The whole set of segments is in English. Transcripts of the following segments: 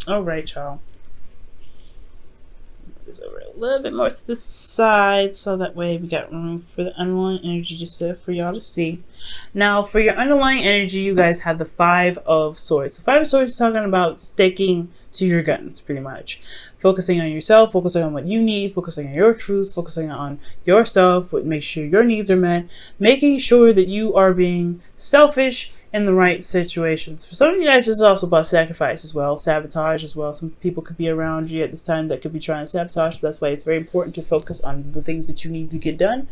All right, y'all. This over a little bit more to the side so that way we got room for the underlying energy just for y'all to see. Now for your underlying energy, you guys have the Five of Swords. The Five of Swords is talking about sticking to your guns, pretty much focusing on yourself, focusing on what you need, focusing on your truths, focusing on yourself, make sure your needs are met, making sure that you are being selfish in the right situations. For some of you guys, this is also about sacrifice as well, sabotage as well. Some people could be around you at this time that could be trying to sabotage, so that's why it's very important to focus on the things that you need to get done.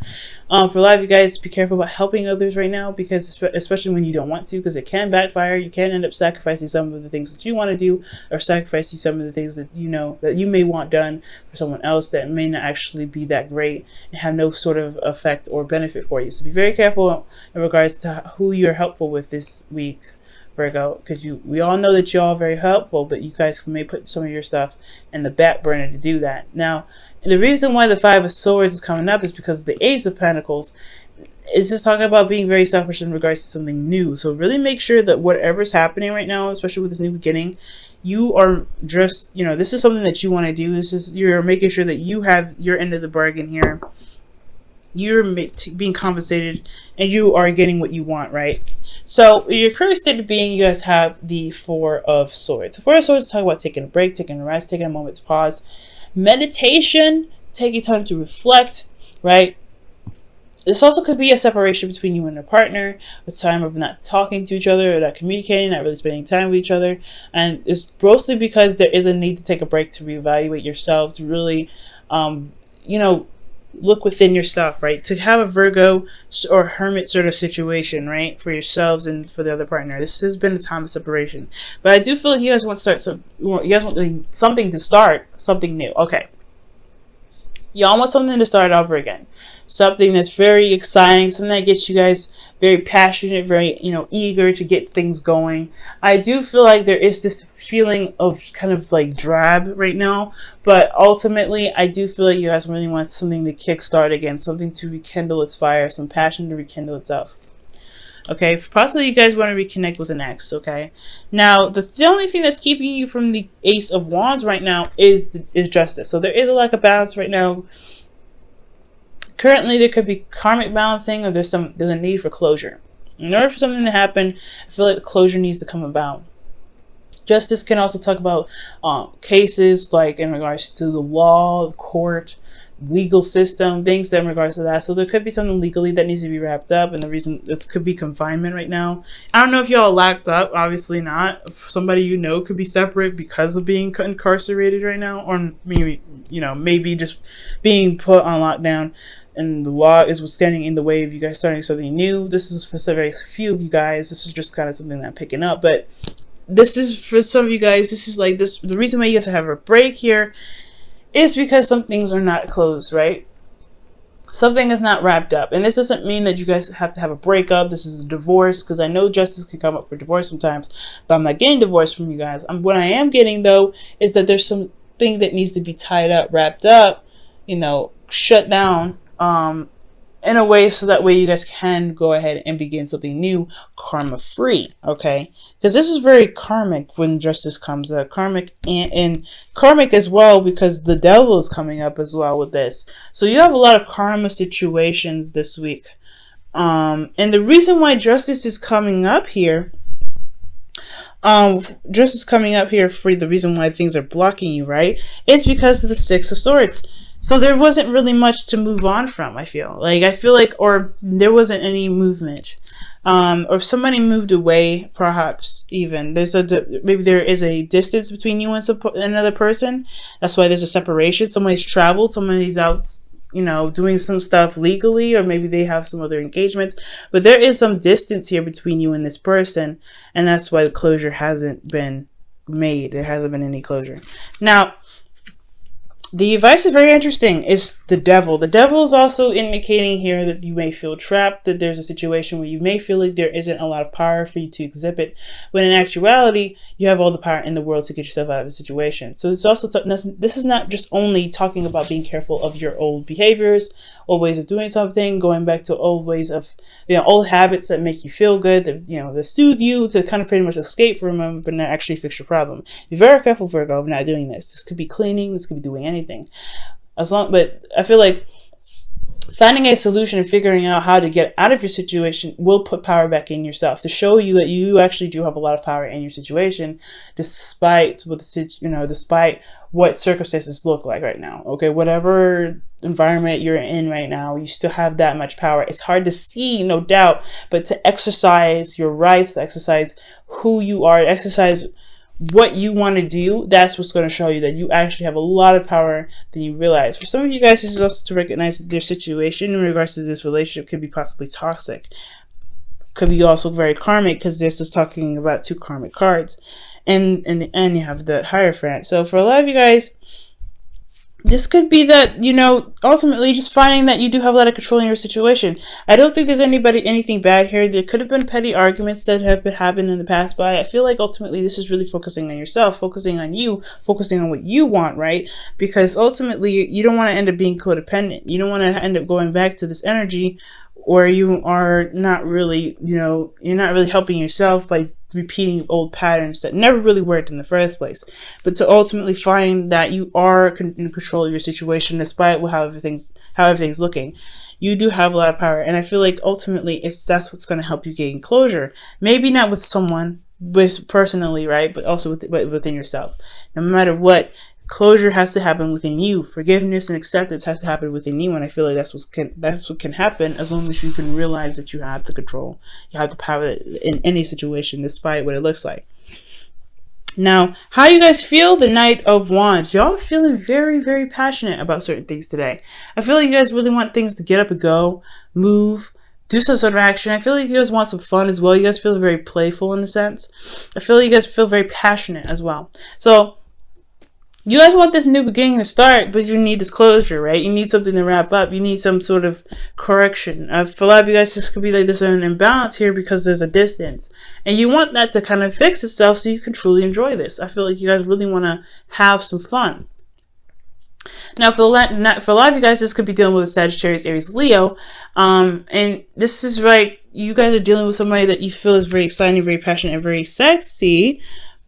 For a lot of you guys, be careful about helping others right now, because especially when you don't want to, because it can backfire. You can end up sacrificing some of the things that you want to do, or sacrificing some of the things that you know that you may want done for someone else that may not actually be that great and have no sort of effect or benefit for you. So be very careful in regards to who you're helpful with this week, Virgo, because we all know that you're all very helpful, but you guys may put some of your stuff in the back burner to do that. Now, the reason why the Five of Swords is coming up is because of the Ace of Pentacles. It's just talking about being very selfish in regards to something new. So really make sure that whatever's happening right now, especially with this new beginning, you are just, this is something that you want to do. You're making sure that you have your end of the bargain here. You're being compensated and you are getting what you want, right? So your current state of being, you guys have the Four of Swords. The Four of Swords talk about taking a break, taking a rest, taking a moment to pause. Meditation, taking time to reflect, right? This also could be a separation between you and your partner, a time of not talking to each other, or not communicating, not really spending time with each other. And it's mostly because there is a need to take a break to reevaluate yourself, to really, look within yourself, right? To have a Virgo or Hermit sort of situation, right? For yourselves and for the other partner. This has been a time of separation. But I do feel like you guys want to start you guys want something to start, something new. Okay. Y'all want something to start over again. Something that's very exciting, something that gets you guys very passionate, very, eager to get things going. I do feel like there is this feeling of kind of like drab right now, but ultimately I do feel like you guys really want something to kickstart again, something to rekindle its fire, some passion to rekindle itself. Okay, possibly you guys want to reconnect with an ex, okay? Now, the only thing that's keeping you from the Ace of Wands right now is justice. So there is a lack of balance right now. Currently, there could be karmic balancing, or there's a need for closure. In order for something to happen, I feel like the closure needs to come about. Justice can also talk about cases like in regards to the law, the court, legal system, things in regards to that. So there could be something legally that needs to be wrapped up, and the reason this could be confinement right now. I don't know if y'all locked up, obviously not. Somebody could be separate because of being incarcerated right now, or maybe just being put on lockdown, and the law is standing in the way of you guys starting something new. This is for very few of you guys. This is just kind of something that I'm picking up, but this is for some of you guys. This is like this. The reason why you guys have a break here is because some things are not closed, right? Something is not wrapped up. And this doesn't mean that you guys have to have a breakup. This is a divorce, because I know justice can come up for divorce sometimes, but I'm not getting divorced from you guys. What I am getting, though, is that there's something that needs to be tied up, wrapped up, shut down, in a way so that way you guys can go ahead and begin something new, karma free, okay? Because this is very karmic when justice comes up, karmic and karmic as well, because the devil is coming up as well with this. So you have a lot of karma situations this week, and the reason why justice is coming up here, justice coming up here for the reason why things are blocking you, right? It's because of the Six of Swords. So there wasn't really much to move on from, I feel like, or there wasn't any movement. Or somebody moved away, perhaps even. Maybe there is a distance between you and another person. That's why there's a separation. Somebody's traveled, somebody's out, doing some stuff legally, or maybe they have some other engagements. But there is some distance here between you and this person, and that's why the closure hasn't been made. There hasn't been any closure. Now, The advice is very interesting. It's the devil. The devil is also indicating here that you may feel trapped, that there's a situation where you may feel like there isn't a lot of power for you to exhibit, when in actuality, you have all the power in the world to get yourself out of the situation. So it's also, this is not just only talking about being careful of your old behaviors, old ways of doing something, going back to old ways of, old habits that make you feel good, that, that soothe you, to kind of pretty much escape from them, but not actually fix your problem. Be very careful, Virgo, of not doing this. This could be cleaning, this could be doing anything. But I feel like finding a solution and figuring out how to get out of your situation will put power back in yourself, to show you that you actually do have a lot of power in your situation, despite despite what circumstances look like right now. Okay, whatever environment you're in right now, you still have that much power. It's hard to see, no doubt, but to exercise your rights, to exercise who you are, to exercise what you want to do, that's what's going to show you that you actually have a lot of power than you realize. For some of you guys, this is also to recognize that their situation in regards to this relationship could be possibly toxic. Could be also very karmic, because this is talking about 2 karmic cards. And in the end, you have the Hierophant. So for a lot of you guys, this could be that, ultimately just finding that you do have a lot of control in your situation. I don't think there's anything bad here. There could have been petty arguments that have happened in the past, but I feel like ultimately this is really focusing on yourself, focusing on you, focusing on what you want, right? Because ultimately you don't want to end up being codependent. You don't want to end up going back to this energy where you are not really, you're not really helping yourself by repeating old patterns that never really worked in the first place. But to ultimately find that you are in control of your situation, despite how everything's looking, you do have a lot of power. And I feel like ultimately that's what's going to help you gain closure. Maybe not with someone, personally, right? But also within yourself. No matter what, closure has to happen within you. Forgiveness and acceptance has to happen within you, and I feel like that's what can happen as long as you can realize that you have the control, you have the power in any situation, despite what it looks like. Now, how you guys feel? The Knight of Wands. Y'all feeling very, very passionate about certain things today. I feel like you guys really want things to get up and go, move, do some sort of action. I feel like you guys want some fun as well. You guys feel very playful in a sense. I feel like you guys feel very passionate as well. So you guys want this new beginning to start, but you need this closure, right? You need something to wrap up. You need some sort of correction. For a lot of you guys, this could be like there's an imbalance here because there's a distance. And you want that to kind of fix itself so you can truly enjoy this. I feel like you guys really want to have some fun. Now, for a lot of you guys, this could be dealing with a Sagittarius, Aries, Leo. And this is right, you guys are dealing with somebody that you feel is very exciting, very passionate, and very sexy.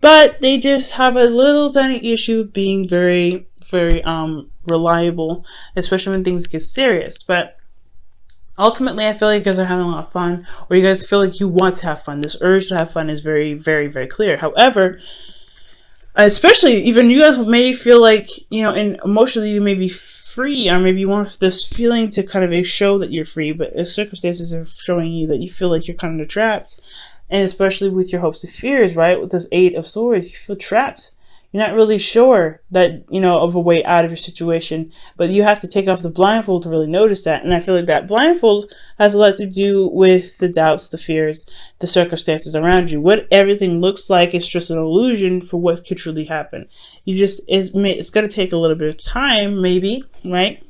But they just have a little tiny issue of being very, very reliable, especially when things get serious. But ultimately, I feel like you guys are having a lot of fun, or you guys feel like you want to have fun. This urge to have fun is very, very, very clear. However, especially even you guys may feel like, and emotionally you may be free, or maybe you want this feeling to kind of show that you're free, but the circumstances are showing you that you feel like you're kind of trapped. And especially with your hopes and fears, right? With this 8 of Swords, you feel trapped. You're not really sure that, of a way out of your situation, but you have to take off the blindfold to really notice that. And I feel like that blindfold has a lot to do with the doubts, the fears, the circumstances around you. What everything looks like is just an illusion for what could truly happen. It's going to take a little bit of time, maybe, right?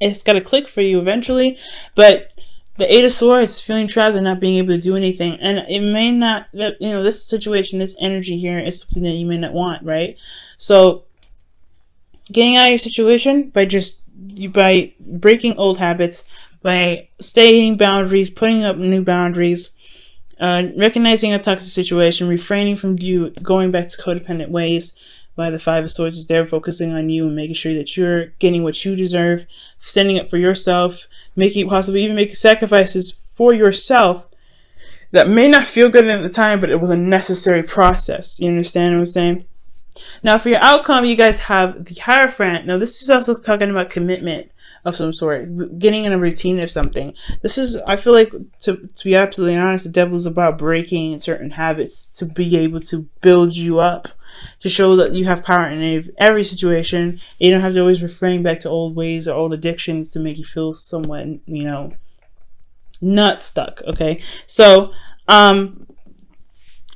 It's got to click for you eventually, but the 8 of Swords, feeling trapped and not being able to do anything. And it may not, this situation, this energy here is something that you may not want, right? So getting out of your situation by breaking old habits, by stating boundaries, putting up new boundaries, recognizing a toxic situation, refraining from going back to codependent ways. By the 5 of Swords is there, focusing on you and making sure that you're getting what you deserve, standing up for yourself, possibly even making sacrifices for yourself that may not feel good at the time, but it was a necessary process. You understand what I'm saying? Now, for your outcome, you guys have the Hierophant. Now, this is also talking about commitment of some sort, getting in a routine of something. I feel like, to be absolutely honest, the devil is about breaking certain habits to be able to build you up, to show that you have power in every situation. You don't have to always refrain back to old ways or old addictions to make you feel somewhat, not stuck, okay? So,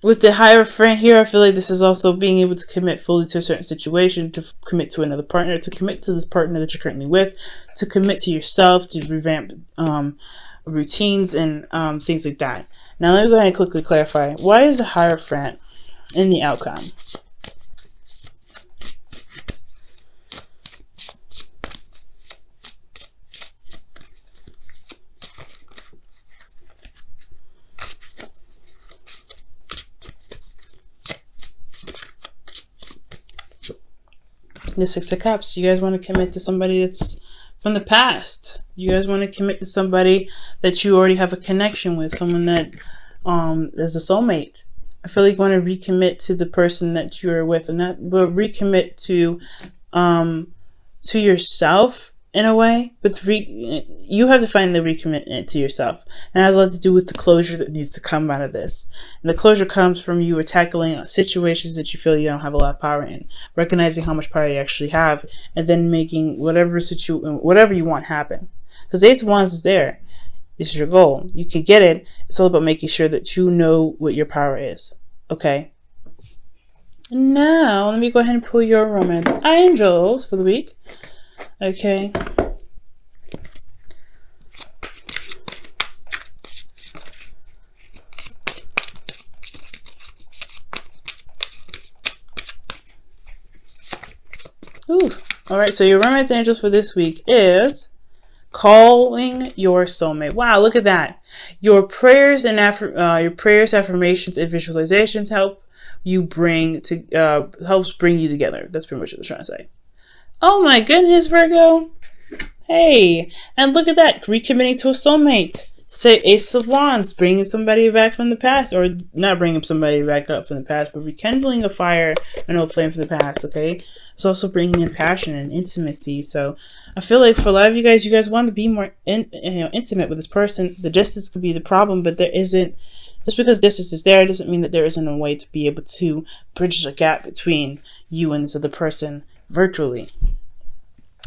With the Hierophant here, I feel like this is also being able to commit fully to a certain situation, to commit to another partner, to commit to this partner that you're currently with, to commit to yourself, to revamp routines and things like that. Now let me go ahead and quickly clarify. Why is the Hierophant in the outcome? The Six of Cups. You guys want to commit to somebody that's from the past. You guys want to commit to somebody that you already have a connection with, someone that is a soulmate. I feel like you want to recommit to the person that you're with, and that will recommit to yourself in a way. But you have to find the recommitment to yourself, and it has a lot to do with the closure that needs to come out of this. And the closure comes from you tackling situations that you feel you don't have a lot of power in, recognizing how much power you actually have, and then making whatever you want happen. Because the Ace of Wands is there. This is your goal. You can get it. It's all about making sure that you know what your power is. Okay. Now, let me go ahead and pull your romance angels for the week. Okay. Ooh. All right. So your romance angels for this week is calling your soulmate. Wow, look at that. Your prayers and affirmations, and visualizations helps bring you together. That's pretty much what I'm trying to say. Oh my goodness, Virgo. Hey, and look at that. Recommitting to a soulmate. Say Ace of Wands, bringing somebody back from the past, or not bringing somebody back up from the past, but rekindling a fire, an old flame from the past, okay? It's also bringing in passion and intimacy. So I feel like for a lot of you guys want to be more intimate with this person. The distance could be the problem, but there isn't. Just because distance is there doesn't mean that there isn't a way to be able to bridge the gap between you and this other person virtually.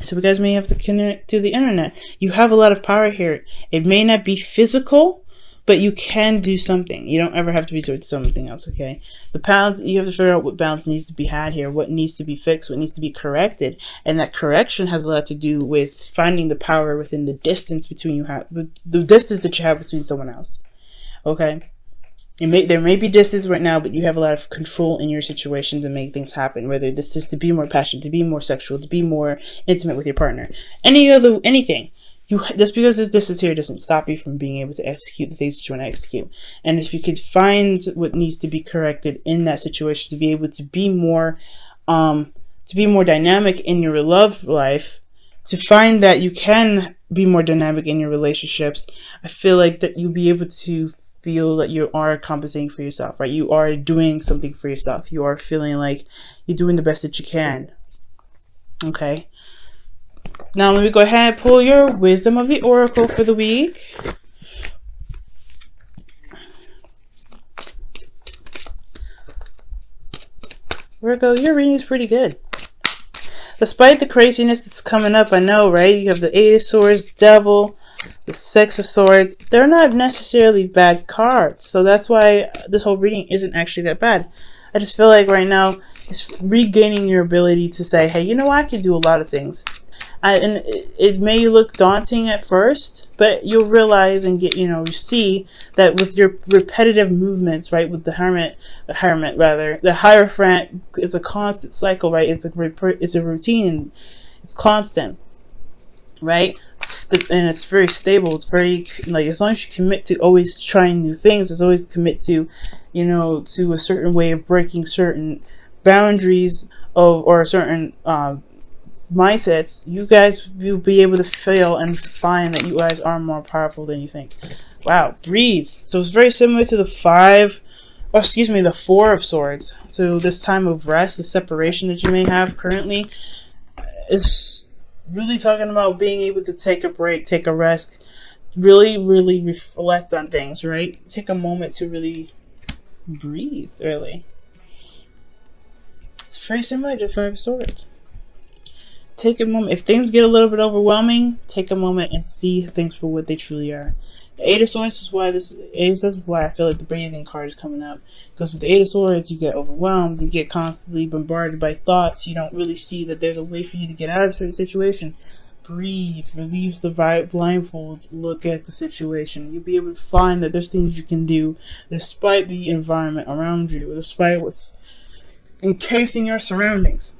So you guys may have to connect to the internet. You have a lot of power here. It may not be physical, but you can do something. You don't ever have to resort to something else, okay? The balance, you have to figure out what balance needs to be had here, what needs to be fixed, what needs to be corrected. And that correction has a lot to do with finding the power within the distance between the distance that you have between someone else, okay? There may be distance right now, but you have a lot of control in your situation to make things happen. Whether this is to be more passionate, to be more sexual, to be more intimate with your partner, anything. Just because this distance here doesn't stop you from being able to execute the things that you want to execute. And if you could find what needs to be corrected in that situation to be able to be more dynamic in your love life, to find that you can be more dynamic in your relationships, I feel like that you'll be able to feel that you are compensating for yourself, right? You are doing something for yourself. You are feeling like you're doing the best that you can. Okay. Now let me go ahead and pull your wisdom of the oracle for the week. Virgo, your reading is pretty good. Despite the craziness that's coming up, I know, right? You have the Eight of Swords, Devil, the Six of Swords. They're not necessarily bad cards. So that's why this whole reading isn't actually that bad. I just feel like right now it's regaining your ability to say, hey, you know what? I can do a lot of things. And it may look daunting at first, but you'll realize and you see that with your repetitive movements, right? With the Hierophant is a constant cycle, right? It's a routine. It's constant, right? And it's very stable. It's very, like, as long as you commit to always trying new things, as always commit to, to a certain way of breaking certain boundaries or certain mindsets, you guys will be able to feel and find that you guys are more powerful than you think. Wow, breathe. So it's very similar to the the Four of Swords. So this time of rest, the separation that you may have currently, is really talking about being able to take a break, take a rest, really, really reflect on things, right? Take a moment to really breathe, really. It's very similar to Five of Swords. take a moment. If things get a little bit overwhelming, take a moment and see things for what they truly are. The Eight of Swords is why I feel like the breathing card is coming up. Because with the Eight of Swords, you get overwhelmed, you get constantly bombarded by thoughts, you don't really see that there's a way for you to get out of a certain situation. Breathe, release the blindfold, look at the situation. You'll be able to find that there's things you can do despite the environment around you, despite what's encasing your surroundings.